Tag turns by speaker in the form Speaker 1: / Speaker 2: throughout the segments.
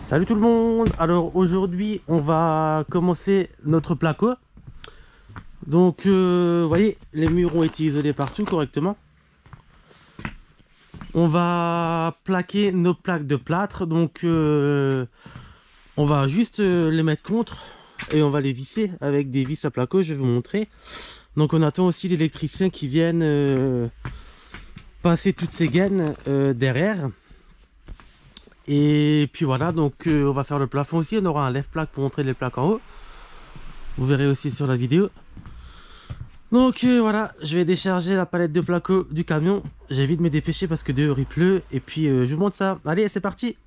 Speaker 1: Salut tout le monde. Alors aujourd'hui on va commencer notre placo. Donc vous voyez, les murs ont été isolés partout correctement. On va plaquer nos plaques de plâtre. Donc on va juste les mettre contre et on va les visser avec des vis à placo. Je vais vous montrer. Donc on attend aussi l'électricien qui vienne passer toutes ces gaines derrière. Et puis voilà, donc on va faire le plafond aussi. On aura un lève-plaque pour montrer les plaques en haut. Vous verrez aussi sur la vidéo. Donc voilà, je vais décharger la palette de placo du camion. J'ai vite de me dépêcher parce que dehors il pleut. Et puis je vous montre ça. Allez, c'est parti.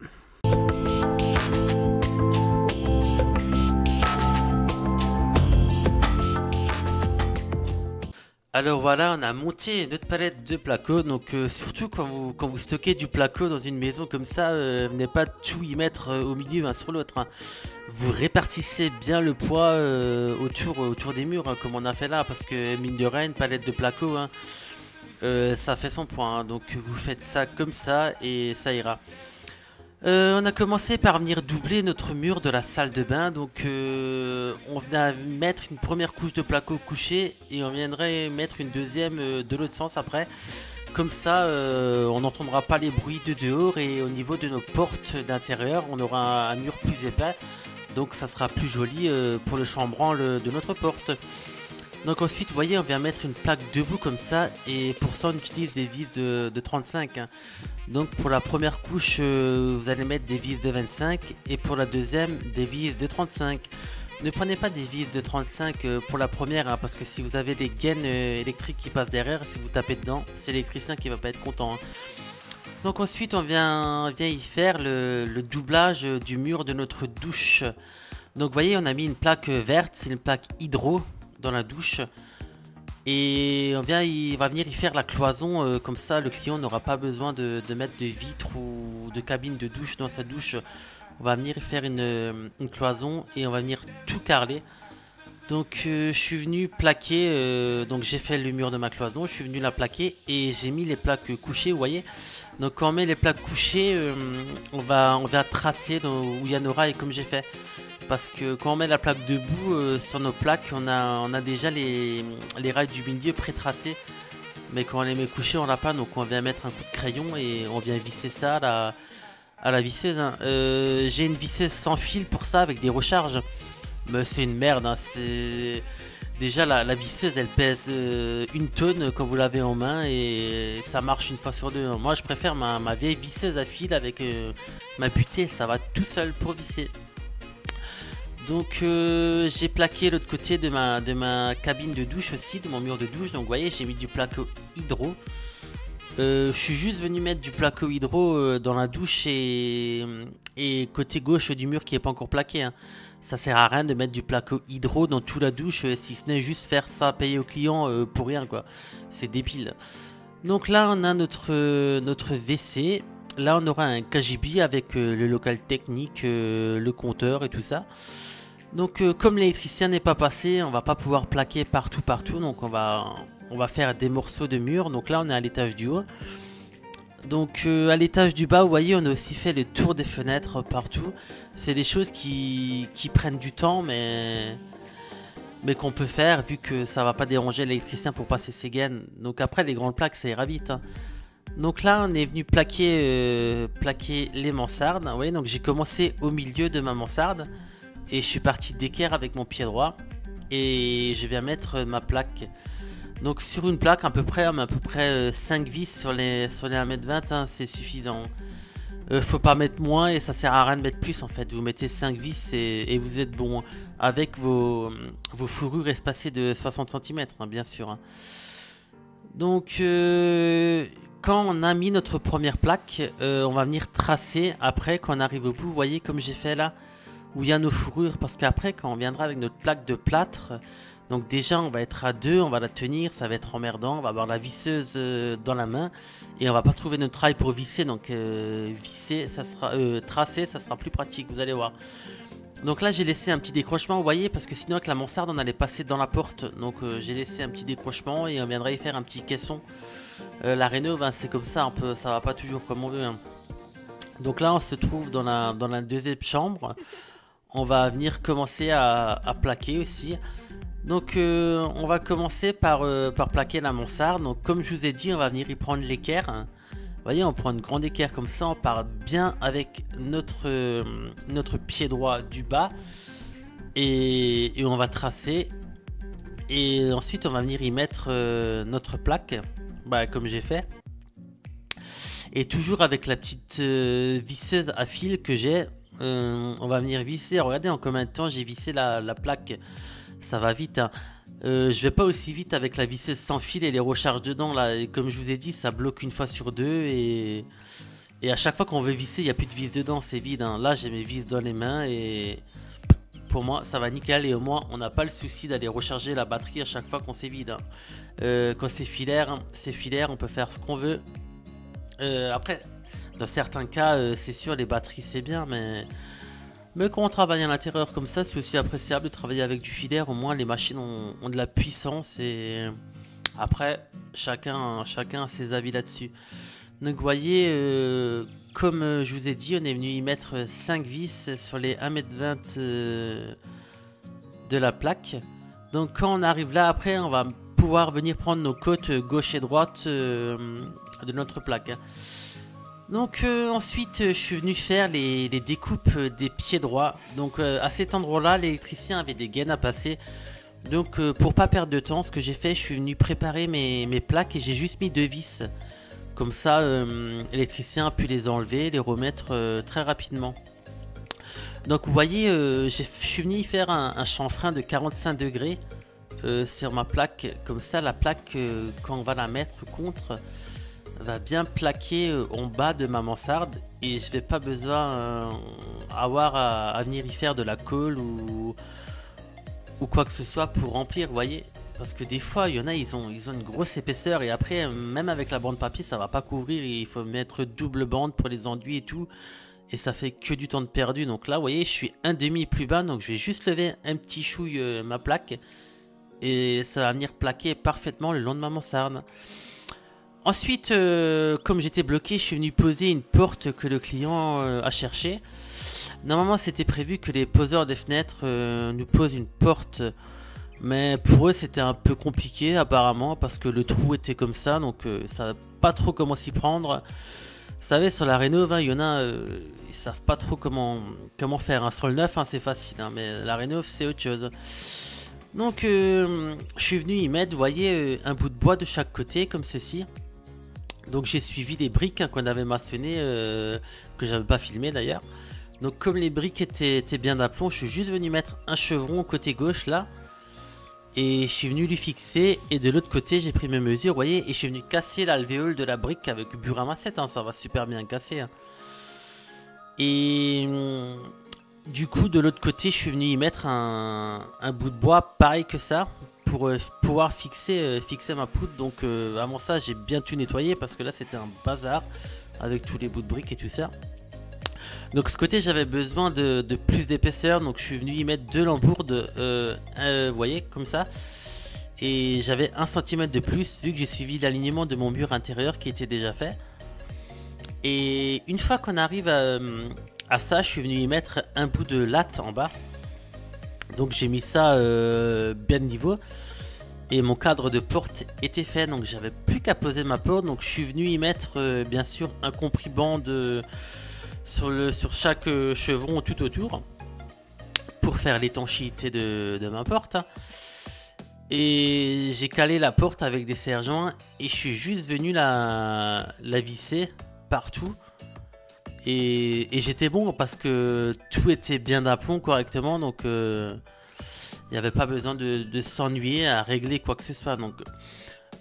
Speaker 1: Alors voilà, on a monté notre palette de placo. Donc surtout quand vous stockez du placo dans une maison comme ça, venez pas tout y mettre au milieu l'un sur l'autre, hein. Vous répartissez bien le poids autour des murs, hein, comme on a fait là, parce que mine de rien, une palette de placo, hein, ça fait son poids, hein. Donc vous faites ça comme ça et ça ira. On a commencé par venir doubler notre mur de la salle de bain. Donc on venait mettre une première couche de placo couché et on viendrait mettre une deuxième de l'autre sens après. Comme ça on n'entendra pas les bruits de dehors, et au niveau de nos portes d'intérieur on aura un mur plus épais. Donc ça sera plus joli pour le chambranle de notre porte. Donc ensuite, vous voyez, on vient mettre une plaque debout comme ça, et pour ça on utilise des vis de 35, hein. Donc pour la première couche, vous allez mettre des vis de 25, et pour la deuxième, des vis de 35. Ne prenez pas des vis de 35 pour la première, hein, parce que si vous avez des gaines électriques qui passent derrière, si vous tapez dedans, c'est l'électricien qui va pas être content, hein. Donc ensuite, on vient y faire le doublage du mur de notre douche. Donc vous voyez, on a mis une plaque verte, c'est une plaque hydro dans la douche, et il va venir y faire la cloison, comme ça le client n'aura pas besoin de mettre de vitres ou de cabine de douche dans sa douche. On va venir y faire une cloison et on va venir tout carreler. Donc je suis venu plaquer, donc j'ai fait le mur de ma cloison, je suis venu la plaquer et j'ai mis les plaques couchées, vous voyez. Donc quand on met les plaques couchées, on va tracer où il y en aura, et comme j'ai fait. Parce que quand on met la plaque debout sur nos plaques, on a déjà les rails du milieu pré-tracés. Mais quand on les met couchés, on l'a pas. Donc on vient mettre un coup de crayon et on vient visser ça à la visseuse, hein. J'ai une visseuse sans fil pour ça, avec des recharges. Mais c'est une merde, hein. Déjà la visseuse elle pèse 1 tonne quand vous l'avez en main, et ça marche une fois sur deux. Moi je préfère ma vieille visseuse à fil avec ma butée, ça va tout seul pour visser. Donc j'ai plaqué l'autre côté de ma cabine de douche aussi, de mon mur de douche. Donc vous voyez, j'ai mis du placo hydro. Je suis juste venu mettre du placo hydro dans la douche et côté gauche du mur qui n'est pas encore plaqué, hein. Ça sert à rien de mettre du placo hydro dans toute la douche, si ce n'est juste faire ça payer au client pour rien, quoi. C'est débile. Donc là on a notre WC. Là on aura un KGB avec le local technique, le compteur et tout ça. Donc comme l'électricien n'est pas passé, on va pas pouvoir plaquer partout. Donc on va faire des morceaux de mur. Donc là on est à l'étage du haut. Donc à l'étage du bas, vous voyez, on a aussi fait le tour des fenêtres partout. C'est des choses qui prennent du temps, mais qu'on peut faire vu que ça va pas déranger l'électricien pour passer ses gaines. Donc après les grandes plaques, ça ira vite, hein. Donc là on est venu plaquer les mansardes. Vous voyez, donc j'ai commencé au milieu de ma mansarde. Et je suis parti d'équerre avec mon pied droit. Et je viens mettre ma plaque. Donc sur une plaque à peu près 5 vis sur les 1m20, hein, c'est suffisant. Faut pas mettre moins, et ça sert à rien de mettre plus en fait. Vous mettez 5 vis et vous êtes bon. Avec vos fourrures espacées de 60 cm, hein, bien sûr, hein. Donc quand on a mis notre première plaque, on va venir tracer après quand on arrive au bout. Vous voyez comme j'ai fait là, où il y a nos fourrures, parce qu'après quand on viendra avec notre plaque de plâtre, donc déjà on va être à deux, on va la tenir, ça va être emmerdant, on va avoir la visseuse dans la main et on va pas trouver notre rail pour visser. Donc visser ça sera tracer, ça sera plus pratique, vous allez voir. Donc là j'ai laissé un petit décrochement, vous voyez, parce que sinon avec la mansarde on allait passer dans la porte. Donc j'ai laissé un petit décrochement et on viendra y faire un petit caisson. La rénov, hein, c'est comme ça, ça va pas toujours comme on veut, hein. Donc là on se trouve dans la deuxième chambre. On va venir commencer à plaquer aussi. Donc on va commencer par plaquer la mansarde. Donc comme je vous ai dit, on va venir y prendre l'équerre. Vous voyez, on prend une grande équerre comme ça, on part bien avec notre pied droit du bas. Et on va tracer. Et ensuite on va venir y mettre notre plaque, comme j'ai fait. Et toujours avec la petite visseuse à fil que j'ai, on va venir visser. Regardez en combien de temps j'ai vissé la plaque. Ça va vite, hein. Je vais pas aussi vite avec la visseuse sans fil et les recharges dedans là. Et comme je vous ai dit, ça bloque une fois sur deux et à chaque fois qu'on veut visser, il n'y a plus de vis dedans, c'est vide, hein. Là j'ai mes vis dans les mains et pour moi ça va nickel et au moins on n'a pas le souci d'aller recharger la batterie à chaque fois qu'on c'est vide, hein. Quand c'est filaire, on peut faire ce qu'on veut. Après, dans certains cas, c'est sûr les batteries c'est bien, mais quand on travaille à l'intérieur comme ça, c'est aussi appréciable de travailler avec du filaire. Au moins, les machines ont de la puissance et après, chacun a ses avis là-dessus. Donc, vous voyez, comme je vous ai dit, on est venu y mettre 5 vis sur les 1,20 m de la plaque. Donc, quand on arrive là, après, on va pouvoir venir prendre nos côtes gauche et droite de notre plaque. Donc ensuite je suis venu faire les découpes des pieds droits. Donc à cet endroit là l'électricien avait des gaines à passer. Donc pour pas perdre de temps, ce que j'ai fait, je suis venu préparer mes plaques et j'ai juste mis 2 vis. Comme ça l'électricien a pu les enlever, les remettre très rapidement. Donc vous voyez je suis venu faire un chanfrein de 45 degrés sur ma plaque. Comme ça la plaque quand on va la mettre contre va bien plaquer en bas de ma mansarde et je vais pas besoin avoir à venir y faire de la colle ou quoi que ce soit pour remplir, vous voyez, parce que des fois il y en a, ils ont une grosse épaisseur et après même avec la bande papier ça va pas couvrir et il faut mettre double bande pour les enduits et tout et ça fait que du temps de perdu. Donc là vous voyez je suis un demi plus bas, donc je vais juste lever un petit chouille ma plaque et ça va venir plaquer parfaitement le long de ma mansarde. Ensuite, comme j'étais bloqué, je suis venu poser une porte que le client a cherché. Normalement, c'était prévu que les poseurs des fenêtres nous posent une porte. Mais pour eux, c'était un peu compliqué apparemment parce que le trou était comme ça. Donc, ça ne savait pas trop comment s'y prendre. Vous savez, sur la rénov, il y en a, ils savent pas trop comment faire. Hein. Sur le neuf, c'est facile. Hein, mais la rénov, c'est autre chose. Donc, je suis venu y mettre, vous voyez, un bout de bois de chaque côté comme ceci. Donc j'ai suivi les briques qu'on avait maçonnées, que j'avais pas filmé d'ailleurs. Donc comme les briques étaient bien d'aplomb, je suis juste venu mettre un chevron côté gauche là. Et je suis venu lui fixer. Et de l'autre côté j'ai pris mes mesures, vous voyez. Et je suis venu casser l'alvéole de la brique avec Burama 7, hein, ça va super bien casser. Hein. Et du coup de l'autre côté je suis venu y mettre un bout de bois pareil que ça. Pour pouvoir fixer ma poutre. Donc avant ça j'ai bien tout nettoyé parce que là c'était un bazar avec tous les bouts de briques et tout ça. Donc ce côté j'avais besoin de plus d'épaisseur, donc je suis venu y mettre 2 lambourdes, vous voyez comme ça. Et j'avais 1 cm de plus vu que j'ai suivi l'alignement de mon mur intérieur qui était déjà fait. Et une fois qu'on arrive à ça, je suis venu y mettre un bout de latte en bas. Donc j'ai mis ça bien niveau. Et mon cadre de porte était fait. Donc j'avais plus qu'à poser ma porte. Donc je suis venu y mettre bien sûr un compris-bande sur chaque chevron tout autour. Pour faire l'étanchéité de ma porte. Et j'ai calé la porte avec des serre-joints. Et je suis juste venu la visser partout. Et j'étais bon parce que tout était bien d'aplomb correctement. Donc il n'y avait pas besoin de s'ennuyer à régler quoi que ce soit. Donc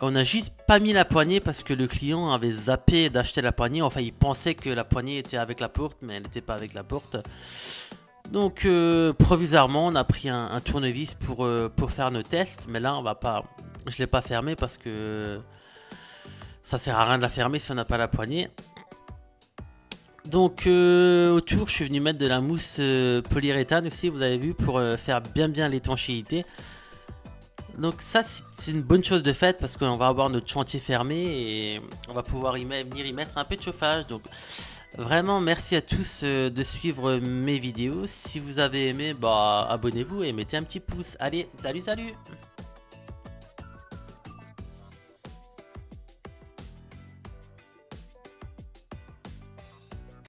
Speaker 1: on a juste pas mis la poignée parce que le client avait zappé d'acheter la poignée. Enfin il pensait que la poignée était avec la porte, mais elle n'était pas avec la porte. Donc provisoirement on a pris un tournevis pour faire nos tests. Mais là on va pas, je ne l'ai pas fermé parce que ça sert à rien de la fermer si on n'a pas la poignée. Donc autour je suis venu mettre de la mousse polyuréthane aussi, vous avez vu, pour faire bien l'étanchéité. Donc ça c'est une bonne chose de fait parce qu'on va avoir notre chantier fermé et on va pouvoir venir y mettre un peu de chauffage. Donc vraiment merci à tous de suivre mes vidéos. Si vous avez aimé, bah abonnez-vous et mettez un petit pouce. Allez, salut salut!